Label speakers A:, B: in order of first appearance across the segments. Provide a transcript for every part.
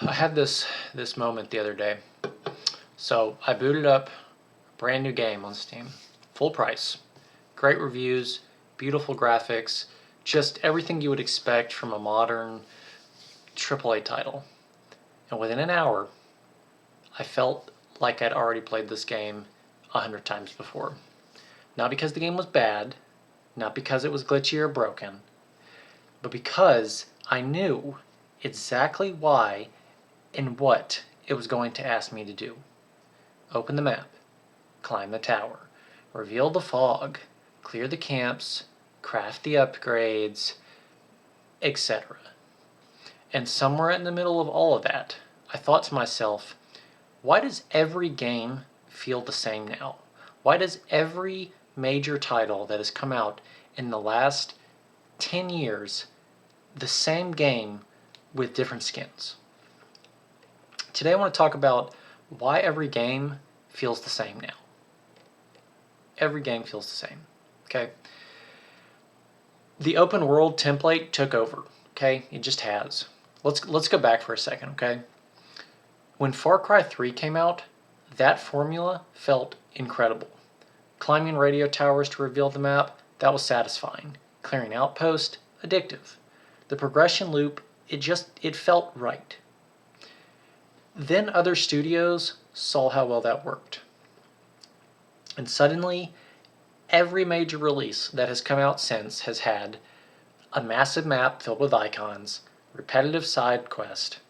A: I had this moment the other day. So I booted up a brand new game on Steam, full price, great reviews, beautiful graphics, just everything you would expect from a modern AAA title. And within an hour, I felt like I'd already played this game 100 times before. Not because the game was bad, not because it was glitchy or broken, but because I knew exactly why and what it was going to ask me to do. Open the map, climb the tower, reveal the fog, clear the camps, craft the upgrades, etc. And somewhere in the middle of all of that, I thought to myself, why does every game feel the same now? Why does every major title that has come out in the last 10 years the same game with different skins? Today I want to talk about why every game feels the same now. Every game feels the same, okay? The open world template took over, okay? It just has. Let's go back for a second, okay? When Far Cry 3 came out, that formula felt incredible. Climbing radio towers to reveal the map, that was satisfying. Clearing outposts, addictive. The progression loop, it felt right. Then other studios saw how well that worked. And suddenly, every major release that has come out since has had a massive map filled with icons, repetitive side quest,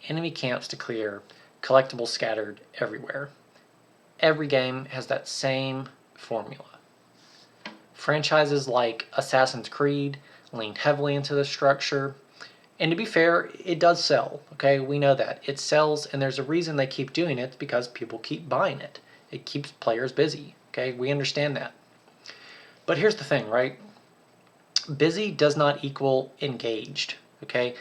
A: enemy camps to clear, collectibles scattered everywhere. Every game has that same formula. Franchises like Assassin's Creed lean heavily into the structure. And to be fair, it does sell, okay? We know that. It sells, and there's a reason they keep doing it, because people keep buying it. It keeps players busy, okay? We understand that. But here's the thing, right? Busy does not equal engaged, okay?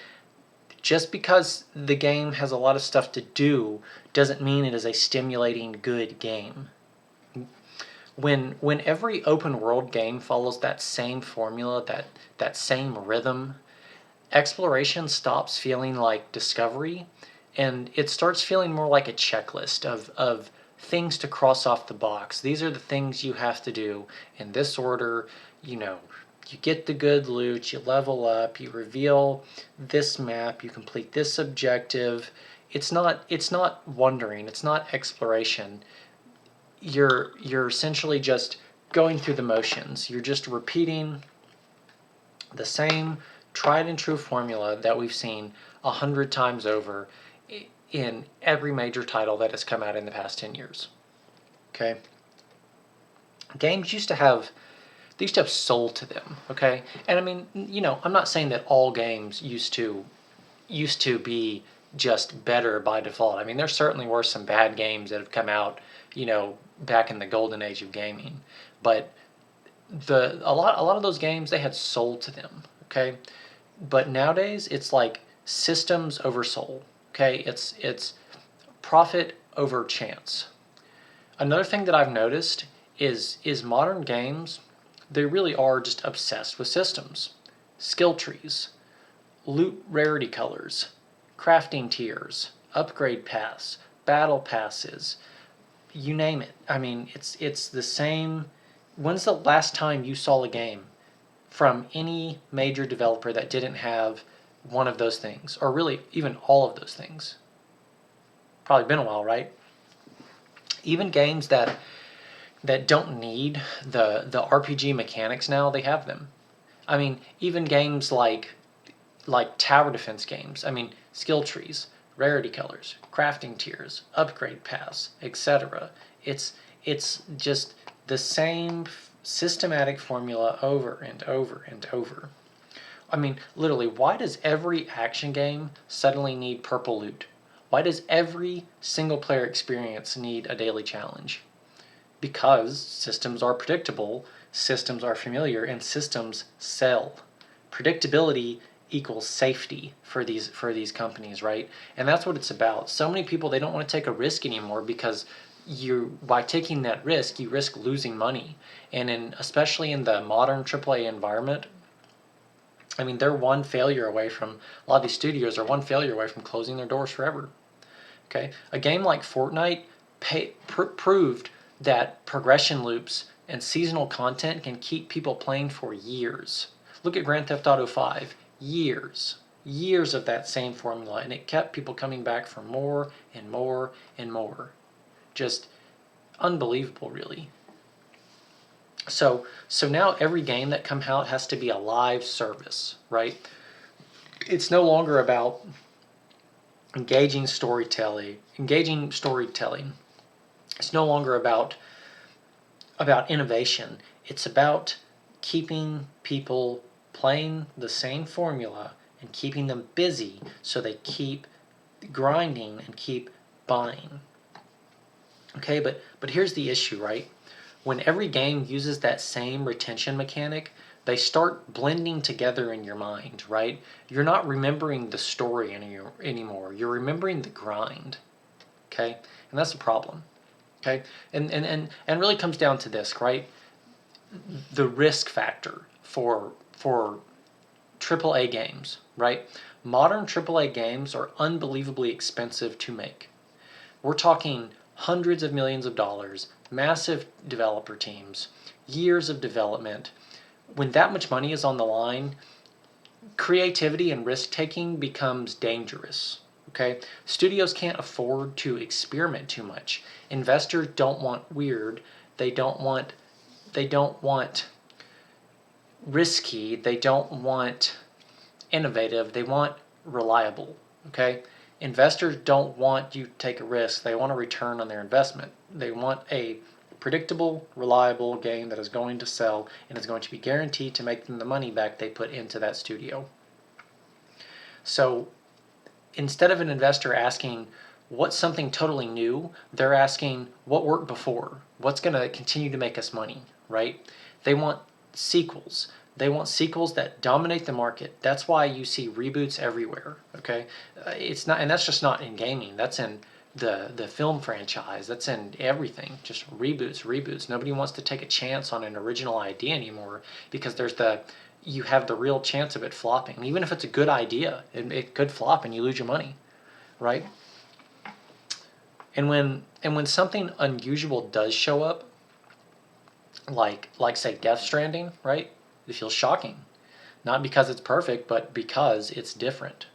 A: Just because the game has a lot of stuff to do doesn't mean it is a stimulating, good game. When every open world game follows that same formula, that same rhythm, exploration stops feeling like discovery, and it starts feeling more like a checklist of things to cross off the box. These are the things you have to do in this order. You get the good loot, you level up, you reveal this map, you complete this objective. It's not wondering, it's not exploration. You're essentially just going through the motions. You're just repeating the same tried and true formula that we've seen 100 times over in every major title that has come out in the past 10 years. Okay? Games used to have soul to them, okay? And I mean, I'm not saying that all games used to be just better by default. I mean, there certainly were some bad games that have come out, back in the golden age of gaming. But a lot of those games, they had soul to them, okay? But nowadays it's like systems over soul, okay? It's profit over chance. Another thing that I've noticed is modern games, they really are just obsessed with systems. Skill trees, loot rarity colors, crafting tiers, upgrade paths, battle passes, you name it. I mean, it's the same. When's the last time you saw a game from any major developer that didn't have one of those things, or really even all of those things? Probably been a while, right? Even games that don't need the RPG mechanics now, they have them. I mean, even games like tower defense games. I mean, skill trees, rarity colors, crafting tiers, upgrade paths, etc. It's just the same systematic formula over and over and over. I mean, literally, why does every action game suddenly need purple loot? Why does every single player experience need a daily challenge? Because systems are predictable, systems are familiar, and systems sell. Predictability equals safety for these companies, right? And that's what it's about. So many people, they don't want to take a risk anymore, because by taking that risk, you risk losing money. And especially in the modern AAA environment, I mean, they're one failure away from, a lot of these studios are one failure away from closing their doors forever. Okay, a game like Fortnite proved that progression loops and seasonal content can keep people playing for years. Look at Grand Theft Auto 5. Years of that same formula, and it kept people coming back for more and more and more. Just unbelievable, really. So now every game that comes out has to be a live service, right? It's no longer about engaging storytelling. It's no longer about innovation. It's about keeping people playing the same formula and keeping them busy so they keep grinding and keep buying. Okay, but here's the issue, right? When every game uses that same retention mechanic, they start blending together in your mind, right? You're not remembering the story anymore. You're remembering the grind, okay? And that's a problem, okay? And really comes down to this, right? The risk factor for AAA games, right? Modern AAA games are unbelievably expensive to make. We're talking hundreds of millions of dollars, massive developer teams, years of development. When that much money is on the line, creativity and risk-taking becomes dangerous. Okay? Studios can't afford to experiment too much. Investors don't want weird. They don't want risky. They don't want innovative. They want reliable. Okay? Investors don't want you to take a risk. They want a return on their investment. They want a predictable, reliable game that is going to sell and is going to be guaranteed to make them the money back they put into that studio. So instead of an investor asking, what's something totally new, they're asking, what worked before? What's going to continue to make us money, right? They want sequels. They want sequels that dominate the market. That's why you see reboots everywhere, okay? It's not, and that's just not in gaming. That's in the film franchise. That's in everything. Just reboots. Nobody wants to take a chance on an original idea anymore because you have the real chance of it flopping. Even if it's a good idea, it could flop and you lose your money, right? And when something unusual does show up, like say Death Stranding, right? It feels shocking. Not because it's perfect, but because it's different.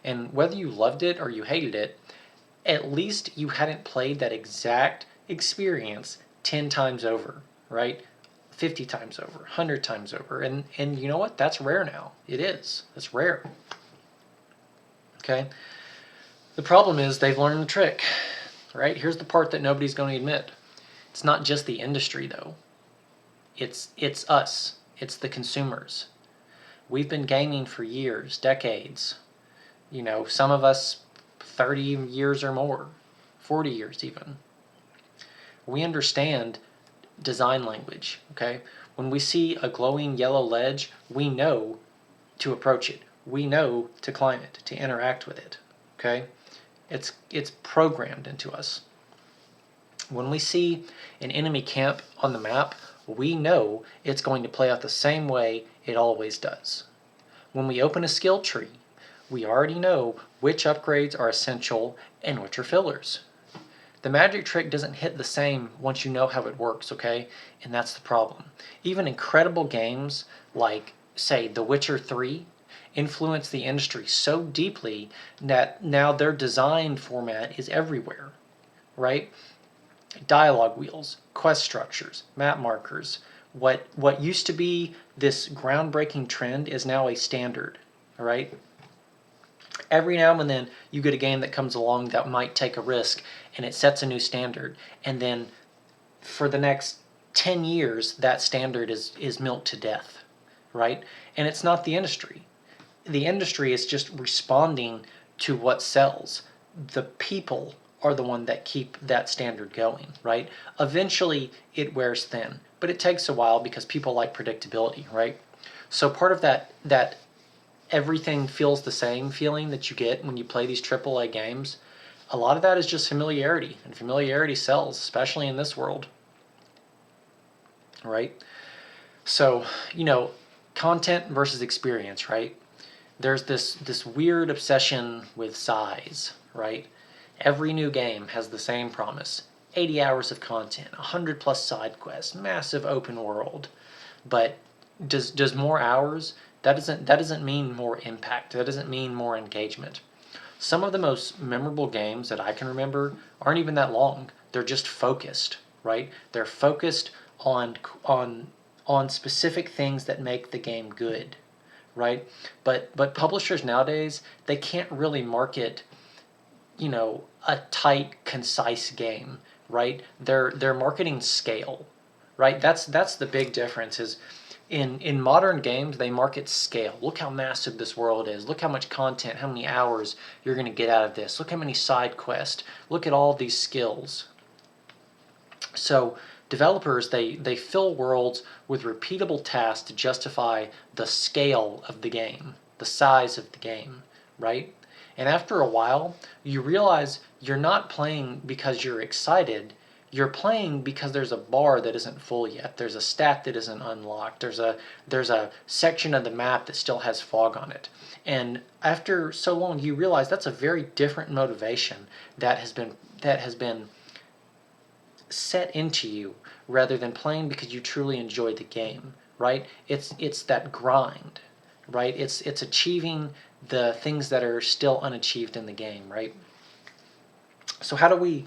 A: And whether you loved it or you hated it, at least you hadn't played that exact experience 10 times over, right? 50 times over, 100 times over. And you know what? That's rare now. It is. It's rare. Okay? The problem is they've learned the trick, right? Here's the part that nobody's going to admit. It's not just the industry, though. It's us. It's the consumers. We've been gaming for years, decades. You know, some of us 30 years or more, 40 years even. We understand design language, okay? When we see a glowing yellow ledge, we know to approach it. We know to climb it, to interact with it, okay? It's programmed into us. When we see an enemy camp on the map, we know it's going to play out the same way it always does. When we open a skill tree, we already know which upgrades are essential and which are fillers. The magic trick doesn't hit the same once you know how it works, okay? And that's the problem. Even incredible games like, say, The Witcher 3 influence the industry so deeply that now their design format is everywhere, right? Dialogue wheels, quest structures, map markers. What used to be this groundbreaking trend is now a standard, all right? Every now and then you get a game that comes along that might take a risk and it sets a new standard, and then for the next 10 years that standard is milked to death, right? And it's not the industry. The industry is just responding to what sells. The people are the one that keep that standard going, right? Eventually it wears thin, but it takes a while because people like predictability, right? So part of that everything feels the same feeling that you get when you play these AAA games, a lot of that is just familiarity, and familiarity sells, especially in this world, right? So, content versus experience, right? There's this weird obsession with size, right? Every new game has the same promise. 80 hours of content, 100 plus side quests, massive open world. But does more hours, that doesn't mean more impact. That doesn't mean more engagement. Some of the most memorable games that I can remember aren't even that long. They're just focused, right? They're focused on on on specific things that make the game good, right? But publishers nowadays, they can't really market, a tight, concise game, right? They're marketing scale, right? That's the big difference is in modern games they market scale. Look how massive this world is. Look how much content, how many hours you're going to get out of this. Look how many side quests. Look at all these skills. So developers, they fill worlds with repeatable tasks to justify the scale of the game, the size of the game, right? And after a while, you realize you're not playing because you're excited. You're playing because there's a bar that isn't full yet. There's a stat that isn't unlocked. There's a section of the map that still has fog on it. And after so long, you realize that's a very different motivation that has been set into you rather than playing because you truly enjoy the game, right? It's that grind, right? It's achieving the things that are still unachieved in the game, right? So how do we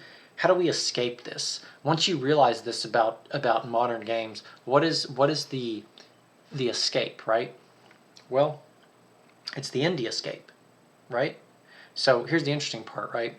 A: escape this? Once you realize this about modern games, what is the escape, right? Well, it's the indie escape, right? So here's the interesting part, right?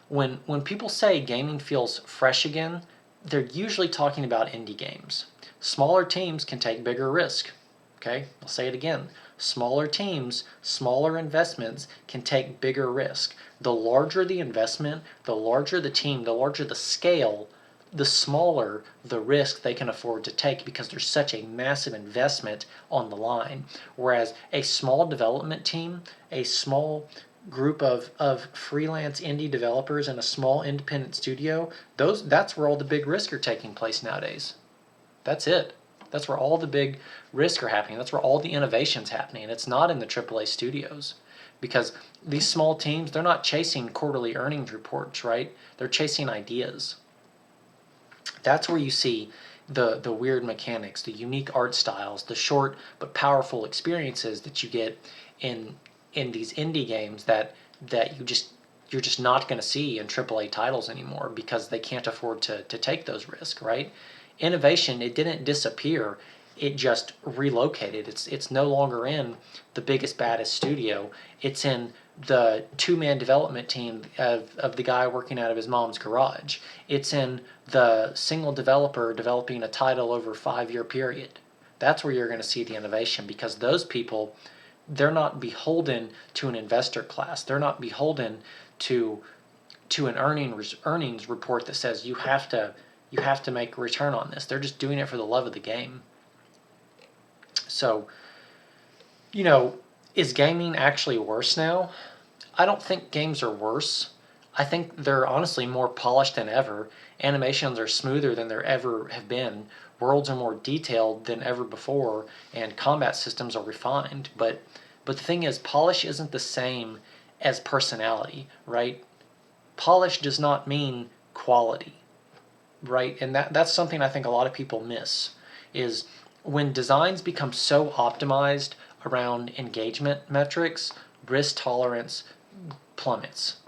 A: When people say gaming feels fresh again, they're usually talking about indie games. Smaller teams can take bigger risk. Okay, I'll say it again. Smaller teams, smaller investments can take bigger risk. The larger the investment, the larger the team, the larger the scale, the smaller the risk they can afford to take because there's such a massive investment on the line. Whereas a small development team, a small group of freelance indie developers in a small independent studio, that's where all the big risks are taking place nowadays. That's it. That's where all the big risks are happening. That's where all the innovation's happening. It's not in the AAA studios because these small teams, they're not chasing quarterly earnings reports, right? They're chasing ideas. That's where you see the weird mechanics, the unique art styles, the short but powerful experiences that you get in these indie games that you're just not going to see in AAA titles anymore because they can't afford to take those risks, right? Innovation, it didn't disappear, it just relocated. It's no longer in the biggest, baddest studio. It's in the two-man development team of the guy working out of his mom's garage. It's in the single developer developing a title over a 5-year period. That's where you're going to see the innovation because those people, they're not beholden to an investor class. They're not beholden to an earnings report that says you have to make a return on this. They're just doing it for the love of the game. So, you know, is gaming actually worse now? I don't think games are worse. I think they're honestly more polished than ever. Animations are smoother than there ever have been. Worlds are more detailed than ever before, and combat systems are refined. But the thing is, polish isn't the same as personality, right? Polish does not mean quality, right? And that's something I think a lot of people miss is when designs become so optimized around engagement metrics, risk tolerance plummets.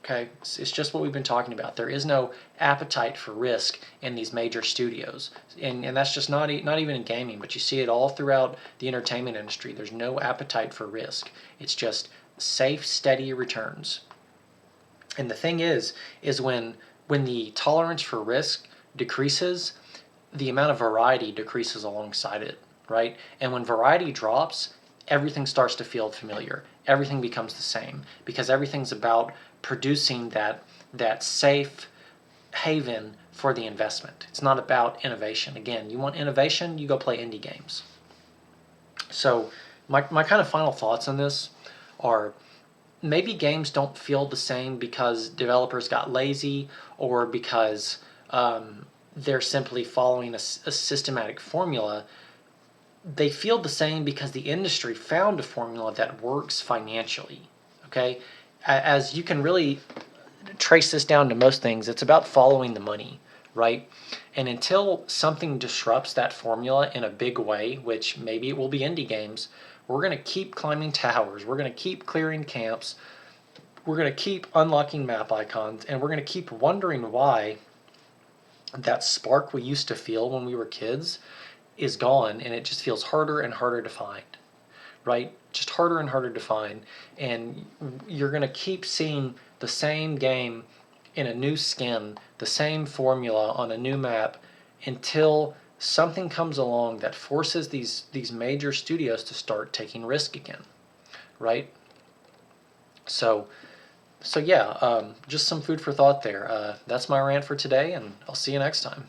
A: Okay, it's just what we've been talking about. There is no appetite for risk in these major studios, and that's just not even in gaming, but you see it all throughout the entertainment industry. There's no appetite for risk. It's just safe, steady returns. And the thing is when the tolerance for risk decreases, the amount of variety decreases alongside it, right? And when variety drops, everything starts to feel familiar. Everything becomes the same because everything's about producing that safe haven for the investment. It's not about innovation. Again, you want innovation, you go play indie games. So my kind of final thoughts on this are maybe games don't feel the same because developers got lazy or because they're simply following a systematic formula. they feel the same because the industry found a formula that works financially. Okay, as you can really trace this down to most things, it's about following the money, right? And until something disrupts that formula in a big way, which maybe it will be indie games, we're going to keep climbing towers, we're going to keep clearing camps, we're going to keep unlocking map icons, and we're going to keep wondering why that spark we used to feel when we were kids is gone, and it just feels harder and harder to find, right? Just harder and harder to find. And you're going to keep seeing the same game in a new skin, the same formula on a new map, until something comes along that forces these major studios to start taking risk again, right? So yeah, just some food for thought there. That's my rant for today, and I'll see you next time.